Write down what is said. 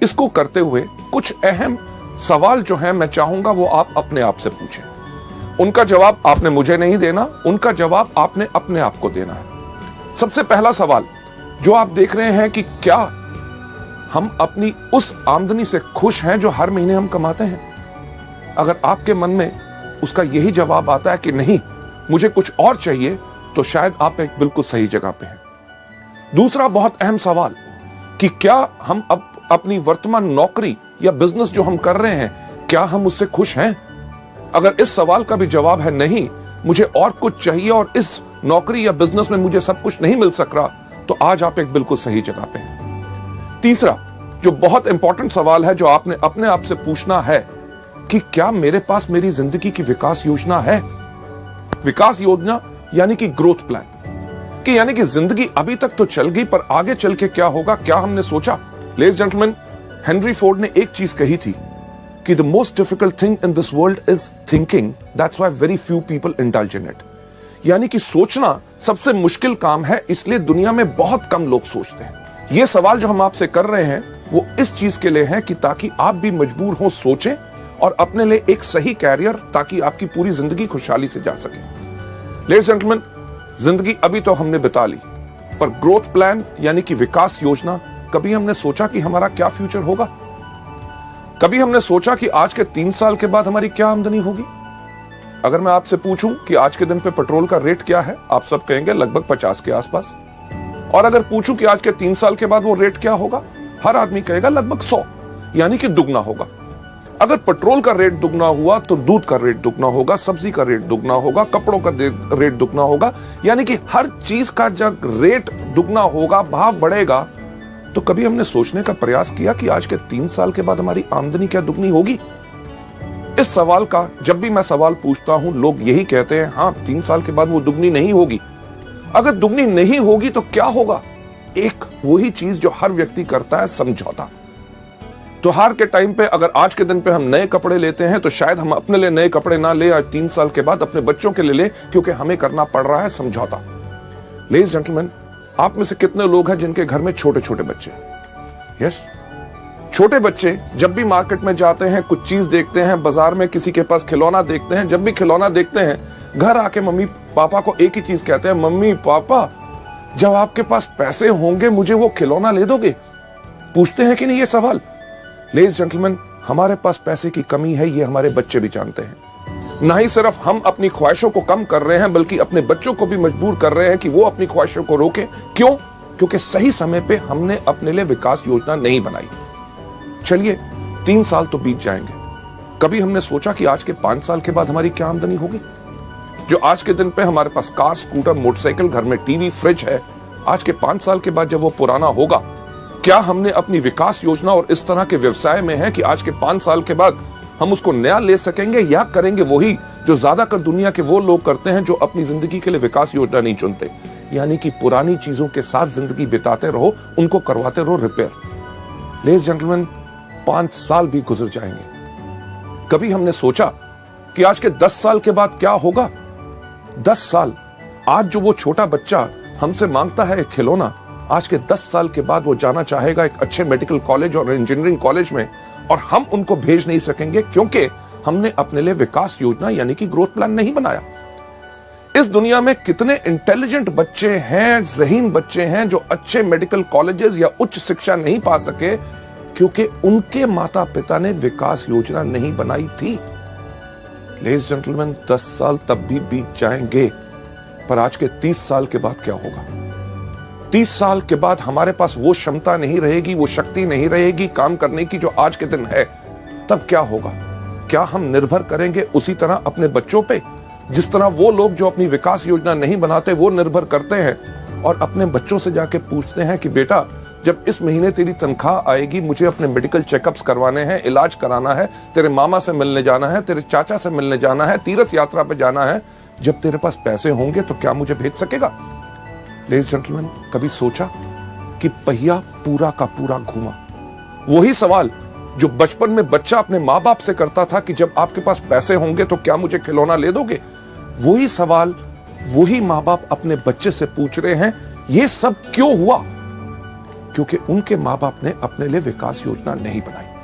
इसको करते हुए कुछ अहम सवाल जो है मैं चाहूंगा वो आप अपने आप से पूछें। उनका जवाब आपने मुझे नहीं देना, उनका जवाब आपने अपने आप को देना है। सबसे पहला सवाल जो आप देख रहे हैं कि क्या हम अपनी उस आमदनी से खुश हैं जो हर महीने हम कमाते हैं? अगर आपके मन में उसका यही जवाब आता है कि नहीं, मुझे कुछ और चाहिए, तो शायद आप एक बिल्कुल सही जगह पे हैं। दूसरा बहुत अहम सवाल कि क्या हम अब अपनी वर्तमान नौकरी या बिजनेस जो हम कर रहे हैं, क्या हम उससे खुश हैं? अगर इस सवाल का भी जवाब है नहीं, मुझे और कुछ चाहिए और इस नौकरी या बिजनेस में मुझे सब कुछ नहीं मिल सक रहा, तो आज आप एक बिल्कुल सही जगह पे हैं। तीसरा जो बहुत इंपॉर्टेंट सवाल है जो आपने अपने आप से पूछना है कि क्या मेरे पास मेरी जिंदगी की विकास योजना है? विकास योजना यानी कि ग्रोथ प्लान, कि यानी कि जिंदगी अभी तक तो चल गई पर आगे चल के क्या होगा, क्या हमने सोचा? लेडीज जेंटलमैन, हेनरी फोर्ड ने एक चीज कही थी कि the most difficult thing in this world is thinking, that's why very few people indulge in it. यानी कि सोचना सबसे मुश्किल काम है, इसलिए दुनिया में बहुत कम लोग सोचते हैं। यह सवाल जो हम आपसे कर रहे हैं वो इस चीज के लिए है कि ताकि आप भी मजबूर हो सोचें और अपने लिए एक सही कैरियर, ताकि आपकी पूरी जिंदगी खुशहाली से जा सके। लेडीज जेंटलमैन, जिंदगी अभी तो हमने बिता ली, पर ग्रोथ प्लान यानी कि विकास योजना, कभी हमने सोचा कि हमारा क्या फ्यूचर होगा? कभी हमने सोचा कि आज के 3 साल के बाद हमारी क्या आमदनी होगी? अगर मैं आपसे पूछूं कि आज के दिन पे पेट्रोल का रेट क्या है, आप सब कहेंगे लगभग 50 के आसपास। और अगर पूछूं कि आज के 3 साल के बाद वो रेट क्या होगा, हर आदमी कहेगा लगभग 100, यानी कि दुगना होगा। अगर पेट्रोल का रेट दुगना हुआ तो दूध का रेट दुगना होगा, सब्जी का रेट दुगना होगा, कपड़ों का रेट दुगना होगा, यानी कि हर चीज का जब रेट दुगना होगा, भाव बढ़ेगा, तो कभी हमने सोचने का प्रयास किया कि आज के 3 साल के बाद हमारी आमदनी क्या दुगनी होगी? इस सवाल का जब भी मैं सवाल पूछता हूं, लोग यही कहते हैं, हां 3 साल के बाद वो दुगनी नहीं होगी। अगर दुगनी नहीं होगी तो क्या होगा? एक वही चीज जो हर व्यक्ति करता है, समझौता। त्योहार के टाइम पे अगर आज के दिन पे हम नए कपड़े लेते हैं तो शायद हम अपने लिए नए कपड़े ना ले, आज 3 साल के बाद अपने बच्चों के लिए ले, क्योंकि हमें करना पड़ रहा है समझौता। लेडीज जेंटलमैन, आप में से कितने लोग हैं जिनके घर में छोटे छोटे बच्चे? यस, छोटे बच्चे जब भी मार्केट में जाते हैं, कुछ चीज देखते हैं, बाजार में किसी के पास खिलौना देखते हैं, जब भी खिलौना देखते हैं, घर आके मम्मी पापा को एक ही चीज कहते हैं, मम्मी पापा जब आपके पास पैसे होंगे मुझे वो खिलौना ले दोगे? पूछते हैं कि नहीं ये सवाल? लेडीज जेंटलमैन, हमारे पास पैसे की कमी है, ये हमारे बच्चे भी जानते हैं। ना ही सिर्फ हम अपनी ख्वाहिशों को कम कर रहे हैं, बल्कि अपने बच्चों को भी मजबूर कर रहे हैं कि वो अपनी ख्वाहिशों को रोकें। क्यों? क्योंकि सही समय पे हमने अपने लिए विकास योजना नहीं बनाई। चलिए 3 साल तो बीत जाएंगे, कभी हमने सोचा कि आज के 5 साल के बाद हमारी क्या आमदनी होगी? जो आज के दिन पे हमारे पास कार, स्कूटर, मोटरसाइकिल, घर में टीवी, फ्रिज है, आज के 5 साल के बाद जब वो पुराना होगा, क्या हमने अपनी विकास योजना और इस तरह के व्यवसाय में है कि आज के 5 साल के बाद हम उसको नया ले सकेंगे, या करेंगे वही जो ज्यादातर दुनिया के वो लोग करते हैं जो अपनी जिंदगी के लिए विकास योजना नहीं चुनते, यानी कि पुरानी चीजों के साथ जिंदगी बिताते रहो, उनको करवाते रहो रिपेयर। लेडीज जेंटलमैन, 5 साल भी गुजर जाएंगे, कभी हमने सोचा कि आज के 10 साल के बाद क्या होगा? 10 साल, आज जो वो छोटा बच्चा हमसे मांगता है खिलौना, आज के 10 साल के बाद वो जाना चाहेगा एक अच्छे मेडिकल कॉलेज और इंजीनियरिंग कॉलेज में, और हम उनको भेज नहीं सकेंगे क्योंकि हमने अपने लिए विकास योजना यानी कि ग्रोथ प्लान नहीं बनाया। इस दुनिया में कितने इंटेलिजेंट बच्चे हैं, ज़हीन बच्चे हैं जो अच्छे मेडिकल कॉलेजेस या उच्च शिक्षा नहीं पा सके क्योंकि उनके माता पिता ने विकास योजना नहीं बनाई थी। लेडीज जेंटलमैन, 10 साल तब भी बीत जाएंगे, पर आज के 30 साल के बाद क्या होगा? 30 साल के बाद हमारे पास वो क्षमता नहीं रहेगी, वो शक्ति नहीं रहेगी काम करने की जो आज के दिन है। तब क्या होगा? क्या हम निर्भर करेंगे उसी तरह अपने बच्चों पे, जिस तरह वो लोग जो अपनी विकास योजना नहीं बनाते वो निर्भर करते हैं और अपने बच्चों से जाके पूछते हैं कि बेटा जब इस महीने तेरी तनख्वाह आएगी, मुझे अपने मेडिकल चेकअप्स करवाने हैं, इलाज कराना है, तेरे मामा से मिलने जाना है, तेरे चाचा से मिलने जाना है, तीर्थ यात्रा पे जाना है, जब तेरे पास पैसे होंगे तो क्या मुझे भेज सकेगा? लेडीज जेंटलमैन, कभी सोचा कि पहिया पूरा का पूरा घूमा? वही सवाल जो बचपन में बच्चा अपने माँ बाप से करता था कि जब आपके पास पैसे होंगे तो क्या मुझे खिलौना ले दोगे, वही सवाल वही माँ बाप अपने बच्चे से पूछ रहे हैं। ये सब क्यों हुआ? क्योंकि उनके मां बाप ने अपने लिए विकास योजना नहीं बनाई।